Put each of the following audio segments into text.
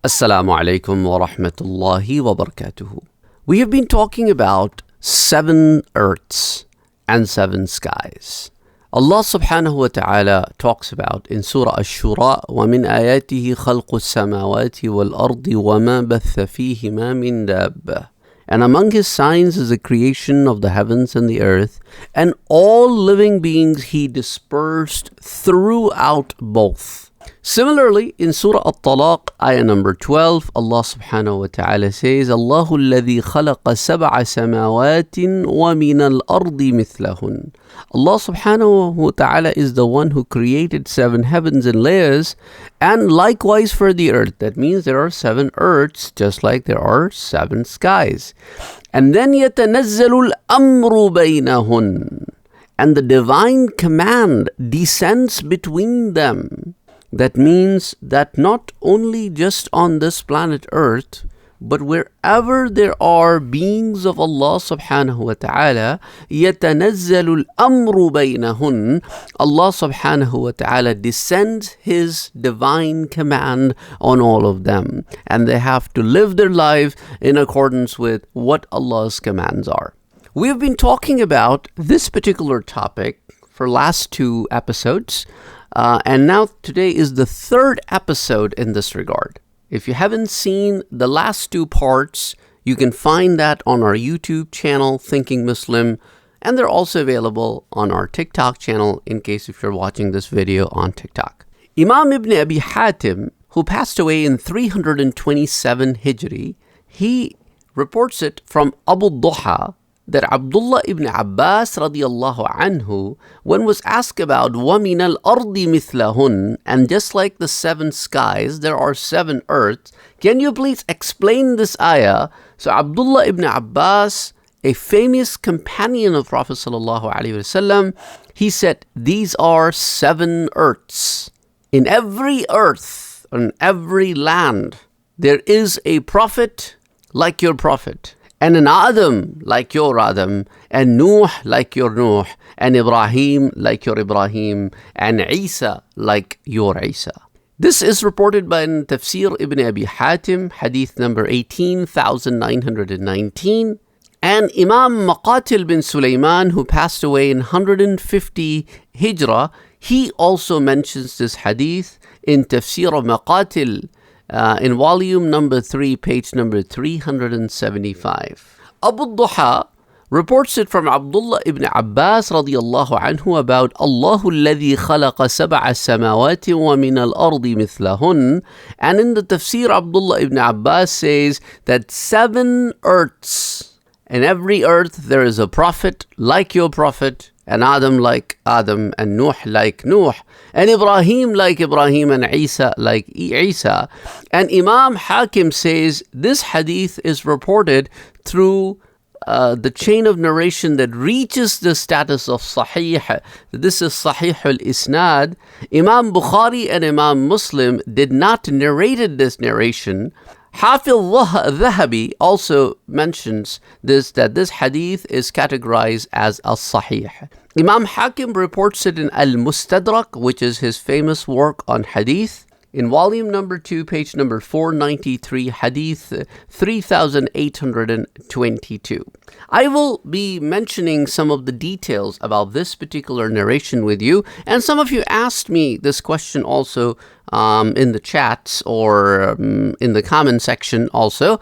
Assalamu alaikum wa rahmatullahi wa barakatuhu. We have been talking about 7 earths and 7 skies. Allah subhanahu wa ta'ala talks about in Surah Ash-Shura, وَمِنْ آيَاتِهِ خَلْقُ السَّمَاوَاتِ وَالْأَرْضِ وَمَا بَثَّ فِيهِمَا مِنْ دَابَّةٍ. And among His signs is the creation of the heavens and the earth, and all living beings He dispersed throughout both. Similarly, in Surah At-Talaq, ayah number 12, Allah subhanahu wa ta'ala says, Allahu alladhi khalaqa sab'a samawatin wa min al-ardi mithlahun. Allah subhanahu wa ta'ala is the one who created 7 heavens in layers, and likewise for the earth. That means there are 7 earths, just like there are 7 skies. And then يَتَنَزَّلُ الْأَمْرُ بَيْنَهُنْ. And the divine command descends between them. That means that not only just on this planet Earth, but wherever there are beings of Allah subhanahu wa ta'ala, يَتَنَزَّلُ الْأَمْرُ بَيْنَهُنْ. Allah subhanahu wa ta'ala descends His divine command on all of them. And they have to live their life in accordance with what Allah's commands are. We have been talking about this particular topic for last 2 episodes. And now today is the 3rd episode in this regard. If you haven't seen the last 2 parts, you can find that on our YouTube channel, Thinking Muslim, and they're also available on our TikTok channel in case if you're watching this video on TikTok. Imam ibn Abi Hatim, who passed away in 327 Hijri, he reports it from Abu Duha that Abdullah ibn Abbas radiyallahu anhu, when was asked about وَمِنَ الْأَرْضِ مِثْلَهُنْ, and just like the 7 skies, there are 7 earths, can you please explain this ayah? So Abdullah ibn Abbas, a famous companion of Prophet sallallahu alaihi wasallam, he said, these are 7 earths. In every earth, on every land, there is a prophet like your prophet, and an Adam like your Adam, and Nuh like your Nuh, and Ibrahim like your Ibrahim, and Isa like your Isa. This is reported by Tafsir ibn Abi Hatim, hadith number 18,919, and Imam Maqatil bin Sulaiman, who passed away in 150 Hijrah, he also mentions this hadith in Tafsir of Maqatil, in volume number 3, page number 375. Abu Duha reports it from Abdullah ibn Abbas radiyallahu anhu about Allahu alladhi khalaqa sab'a samawati wa min al-ardi mithlahun. And in the tafsir, Abdullah ibn Abbas says that 7 earths, in every earth there is a prophet like your prophet, and Adam like Adam, and Nuh like Nuh, and Ibrahim like Ibrahim, and Isa like Isa. And Imam Hakim says this hadith is reported through the chain of narration that reaches the status of Sahih. This is Sahih al-Isnad. Imam Bukhari and Imam Muslim did not narrate this narration. Hafiz al-Dhahabi also mentions this, that this hadith is categorized as al-Sahih. Imam Hakim reports it in Al-Mustadrak, which is his famous work on hadith, in volume number 2, page number 493, hadith 3822. I will be mentioning some of the details about this particular narration with you, and some of you asked me this question also in the chats or in the comment section also,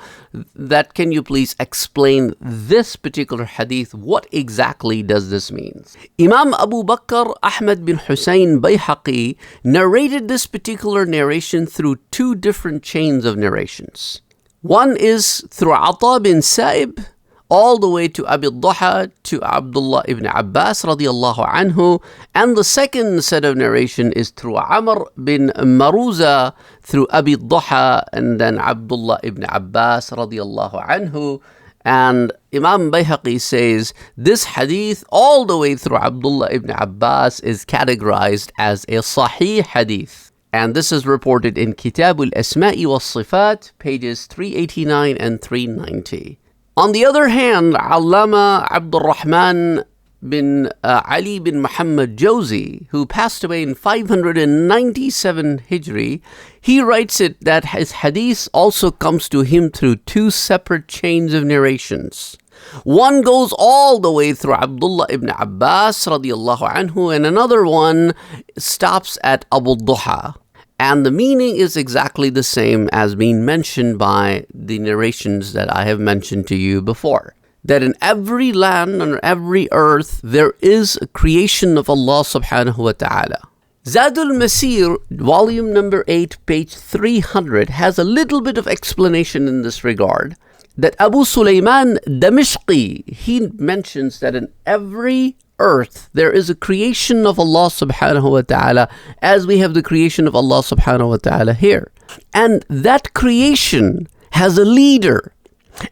that can you please explain this particular hadith? What exactly does this mean? Imam Abu Bakr Ahmad bin Hussein Bayhaqi narrated this particular narration through 2 different chains of narrations. One is through Ata bin Sa'ib, all the way to Abi Duha, to Abdullah ibn Abbas radiyallahu anhu, and the second set of narration is through Amr bin Maruza, through Abi Duha, and then Abdullah ibn Abbas radiyallahu anhu. And Imam Bayhaqi says this hadith all the way through Abdullah ibn Abbas is categorized as a Sahih hadith. And this is reported in Kitab al-Asma'i was-Sifat, pages 389 and 390. On the other hand, Allama Abdul Rahman bin Ali bin Muhammad Jawzi, who passed away in 597 Hijri, he writes it that his hadith also comes to him through two separate chains of narrations. One goes all the way through Abdullah ibn Abbas radiallahu anhu, and another one stops at Abu Duha. And the meaning is exactly the same as being mentioned by the narrations that I have mentioned to you before. That in every land, on every earth, there is a creation of Allah subhanahu wa ta'ala. Zadul Masir, volume number 8, page 300, has a little bit of explanation in this regard. That Abu Sulaiman Damashqi, he mentions that in every earth there is a creation of Allah subhanahu wa ta'ala, as we have the creation of Allah subhanahu wa ta'ala here. And that creation has a leader,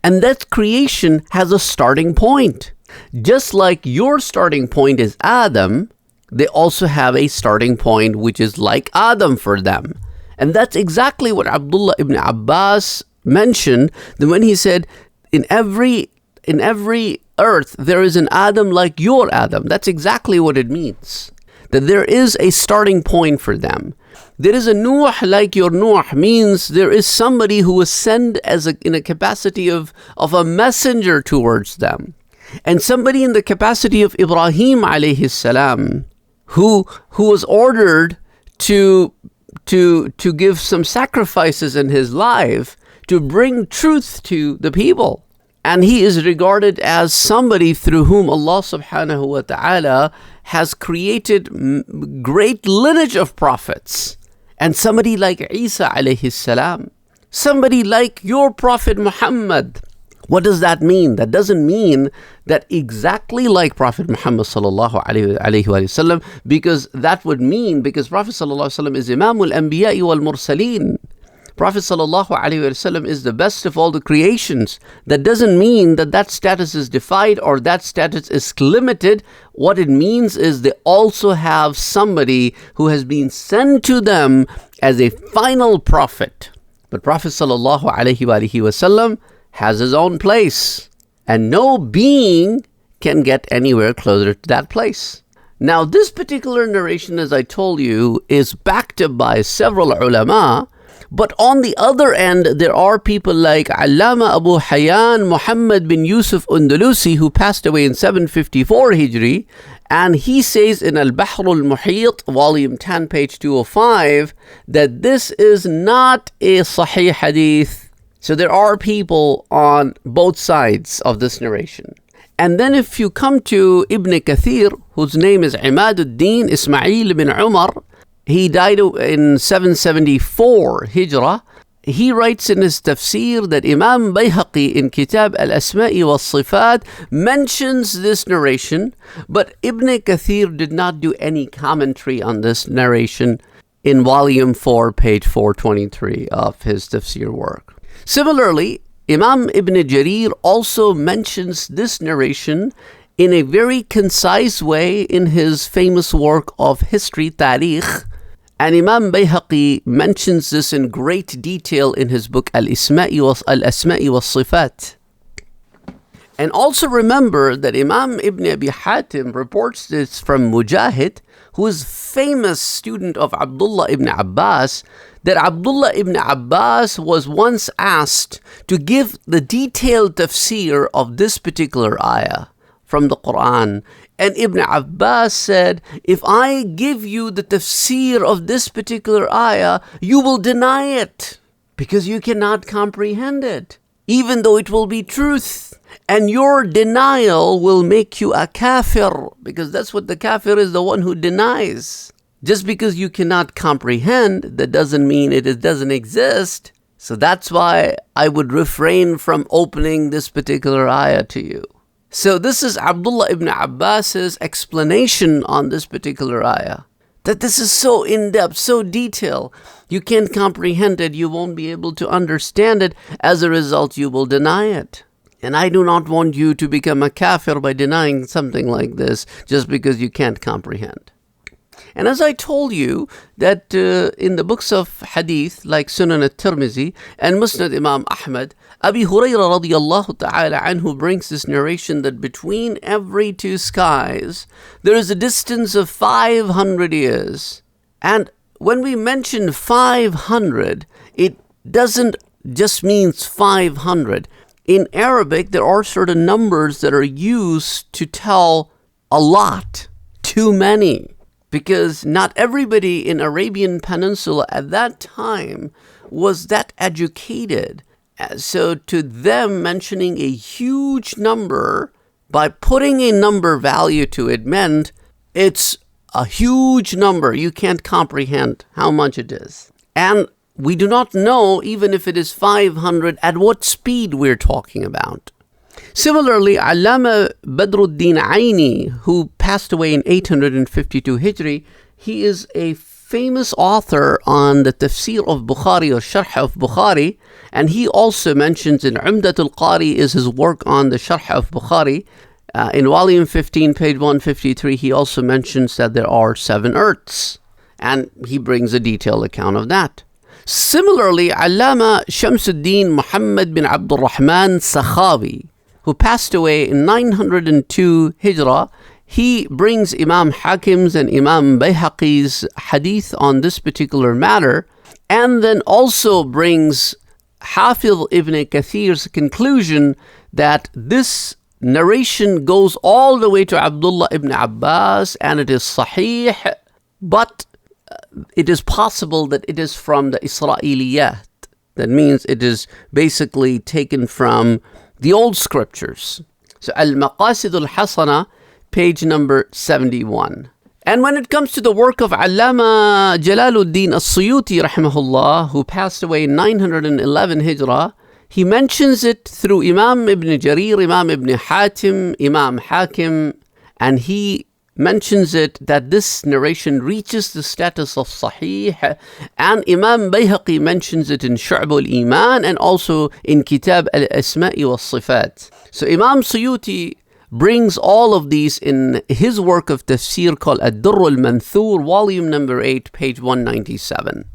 and that creation has a starting point. Just like your starting point is Adam, they also have a starting point which is like Adam for them. And that's exactly what Abdullah ibn Abbas mentioned, that when he said, in every earth there is an Adam like your Adam. That's exactly what it means. That there is a starting point for them. There is a Nuh like your Nuh, means there is somebody who was sent in a capacity of a messenger towards them. And somebody in the capacity of Ibrahim alayhi salam, who was ordered to give some sacrifices in his life to bring truth to the people. And he is regarded as somebody through whom Allah subhanahu wa ta'ala has created great lineage of prophets. And somebody like Isa alayhi salam, somebody like your Prophet Muhammad. What does that mean? That doesn't mean that exactly like Prophet Muhammad sallallahu alayhi wa sallam, because that would mean, because Prophet sallallahu alayhi wa sallam is Imamul Anbiya wal Mursaleen. Prophet sallallahu alaihi wasallam is the best of all the creations. That doesn't mean that status is defied or that status is limited. What it means is they also have somebody who has been sent to them as a final prophet. But Prophet sallallahu alaihi wasallam has his own place, and no being can get anywhere closer to that place. Now, this particular narration, as I told you, is backed up by several ulama. But on the other end, there are people like Allama Abu Hayyan Muhammad bin Yusuf Undalusi, who passed away in 754 Hijri, and he says in Al-Bahr al-Muhit, volume 10, page 205, that this is not a Sahih Hadith. So there are people on both sides of this narration. And then if you come to Ibn Kathir, whose name is Imaduddin Ismail bin Umar, he died in 774 Hijrah. He writes in his tafsir that Imam Bayhaqi in Kitab al-Asma'i wal-Sifat mentions this narration, but Ibn Kathir did not do any commentary on this narration in volume 4, page 423 of his tafsir work. Similarly, Imam Ibn Jarir also mentions this narration in a very concise way in his famous work of history, Tarikh. And Imam Bayhaqi mentions this in great detail in his book Al-Asma'i was-Sifat. And also remember that Imam Ibn Abi Hatim reports this from Mujahid, who is famous student of Abdullah ibn Abbas, that Abdullah ibn Abbas was once asked to give the detailed tafsir of this particular ayah from the Quran. And Ibn Abbas said, if I give you the tafsir of this particular ayah, you will deny it because you cannot comprehend it, even though it will be truth. And your denial will make you a kafir, because that's what the kafir is, the one who denies. Just because you cannot comprehend, that doesn't mean it doesn't exist. So that's why I would refrain from opening this particular ayah to you. So this is Abdullah ibn Abbas's explanation on this particular ayah. That this is so in-depth, so detailed, you can't comprehend it, you won't be able to understand it. As a result, you will deny it. And I do not want you to become a kafir by denying something like this just because you can't comprehend. And as I told you that in the books of Hadith like Sunan al-Tirmizi and Musnad Imam Ahmad, Abi Hurairah radiyallahu ta'ala anhu brings this narration that between every two skies there is a distance of 500 years. And when we mention 500, it doesn't just means 500. In Arabic, there are certain numbers that are used to tell a lot, too many, because not everybody in Arabian Peninsula at that time was that educated. So to them, mentioning a huge number by putting a number value to it meant it's a huge number. You can't comprehend how much it is. And we do not know, even if it is 500, at what speed we're talking about. Similarly, Allama Badruddin Aini, who passed away in 852 Hijri, he is a famous author on the tafsir of Bukhari or sharh of Bukhari, and he also mentions in Umdatul Qari is his work on the sharh of Bukhari. In volume 15, page 153, he also mentions that there are 7 earths, and he brings a detailed account of that. Similarly, Allama Shamsuddin Muhammad bin Abdul Rahman Sakhawi, who passed away in 902 Hijrah, he brings Imam Hakim's and Imam Bayhaqi's hadith on this particular matter, and then also brings Hafiz ibn Kathir's conclusion that this narration goes all the way to Abdullah ibn Abbas, and it is sahih, but it is possible that it is from the Isra'iliyat. That means it is basically taken from the old scriptures. So Al-Maqasid al-Hasana, page number 71. And when it comes to the work of Allama Jalaluddin as-Suyuti rahimahullah, who passed away in 911 Hijrah, he mentions it through Imam ibn Jarir, Imam ibn Hatim, Imam Hakim, and he mentions it that this narration reaches the status of Sahih, and Imam Bayhaqi mentions it in Shu'ab al-Iman and also in Kitab al-Asma'i wal-Sifat. So Imam Suyuti brings all of these in his work of tafsir called Ad-Durr al-Manthur, volume number 8, page 197.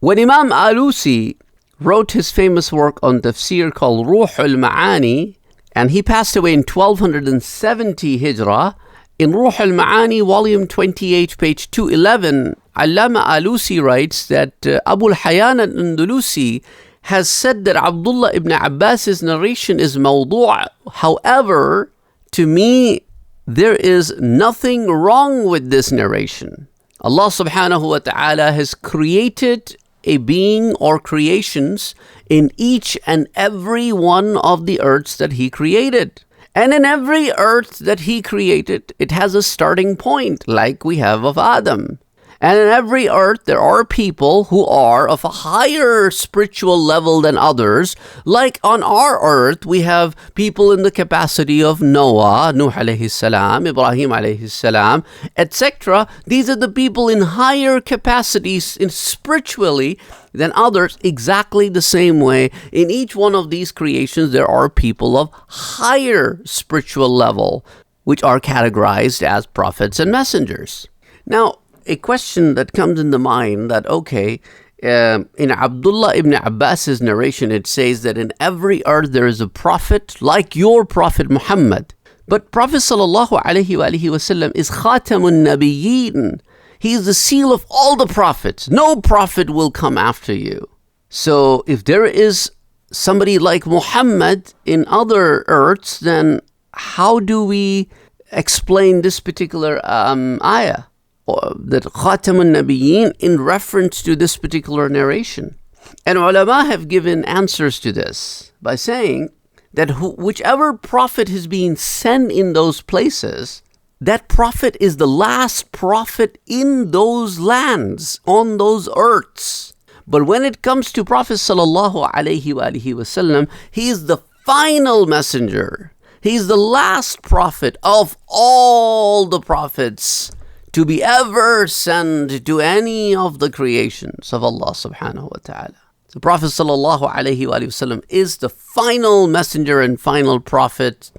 When Imam Alusi wrote his famous work on tafsir called Ruh al-Ma'ani, and he passed away in 1270 Hijrah, in Ruh al-Ma'ani, volume 28, page 211, Allama Alusi writes that Abu al-Hayyan al-Andalusi has said that Abdullah ibn Abbas's narration is mawdu'. However, to me, there is nothing wrong with this narration. Allah subhanahu wa ta'ala has created a being or creations in each and every one of the earths that He created. And in every earth that He created, it has a starting point, like we have of Adam. And in every earth, there are people who are of a higher spiritual level than others. Like on our earth, we have people in the capacity of Noah, Nuh alayhi salam, Ibrahim alayhi salam, etc. These are the people in higher capacities spiritually than others, exactly the same way. In each one of these creations, there are people of higher spiritual level, which are categorized as prophets and messengers. Now, a question that comes in the mind that, okay, in Abdullah ibn Abbas's narration, it says that in every earth there is a prophet like your Prophet Muhammad. But Prophet sallallahu alaihi wasallam is Khatamun Nabiyyin. He is the seal of all the prophets. No prophet will come after you. So if there is somebody like Muhammad in other earths, then how do we explain this particular ayah? That Khatamun Nabiyyin in reference to this particular narration. And ulama have given answers to this by saying that whichever prophet is being sent in those places, that prophet is the last prophet in those lands, on those earths. But when it comes to Prophet sallallahu alaihi wasallam, he is the final messenger. He is the last prophet of all the prophets to be ever sent to any of the creations of Allah subhanahu wa ta'ala. The Prophet sallallahu alaihi wasallam is the final messenger and final prophet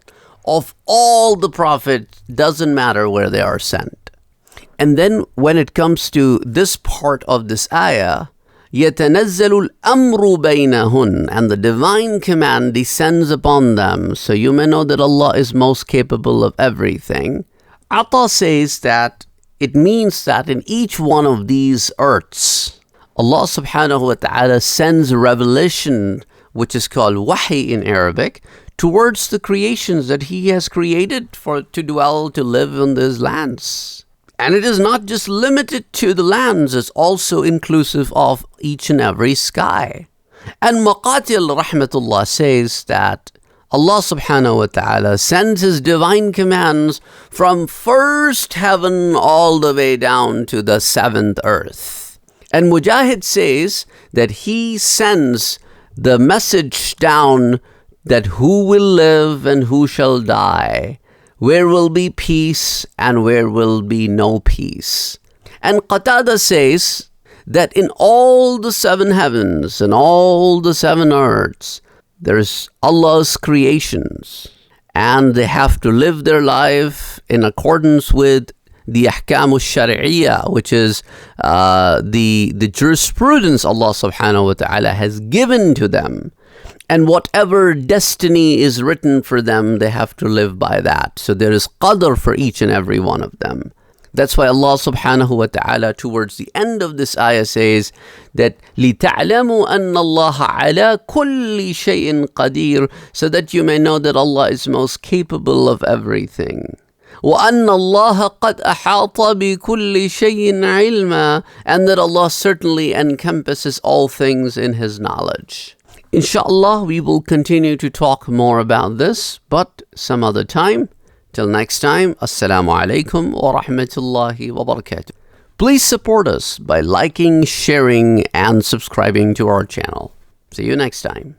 of all the prophets, doesn't matter where they are sent. And then when it comes to this part of this ayah, يَتَنَزَّلُ الْأَمْرُ بَيْنَهُنْ, and the divine command descends upon them. So you may know that Allah is most capable of everything. Ata says that it means that in each one of these earths, Allah subhanahu wa ta'ala sends revelation, which is called wahi in Arabic, towards the creations that He has created for to dwell, to live in these lands. And it is not just limited to the lands, it's also inclusive of each and every sky. And Maqatil rahmatullah says that Allah subhanahu wa ta'ala sends His divine commands from first heaven all the way down to the seventh earth. And Mujahid says that he sends the message down that who will live and who shall die, where will be peace and where will be no peace. And Qatada says that in all the seven heavens and all the seven earths, there's Allah's creations, and they have to live their life in accordance with the ahkam al-shari'iyya, which is the jurisprudence Allah subhanahu wa ta'ala has given to them. And whatever destiny is written for them, they have to live by that. So there is qadr for each and every one of them. That's why Allah subhanahu wa ta'ala towards the end of this ayah says that لِتَعْلَمُوا أَنَّ اللَّهَ عَلَى كُلِّ شَيْءٍ قَدِيرٌ, so that you may know that Allah is most capable of everything. وَأَنَّ اللَّهَ قَدْ أَحَاطَ بِكُلِّ شَيْءٍ عِلْمًا, and that Allah certainly encompasses all things in His knowledge. Inshallah, we will continue to talk more about this, but some other time. Till next time, Assalamu alaikum wa rahmatullahi wa barakatuh. Please support us by liking, sharing, and subscribing to our channel. See you next time.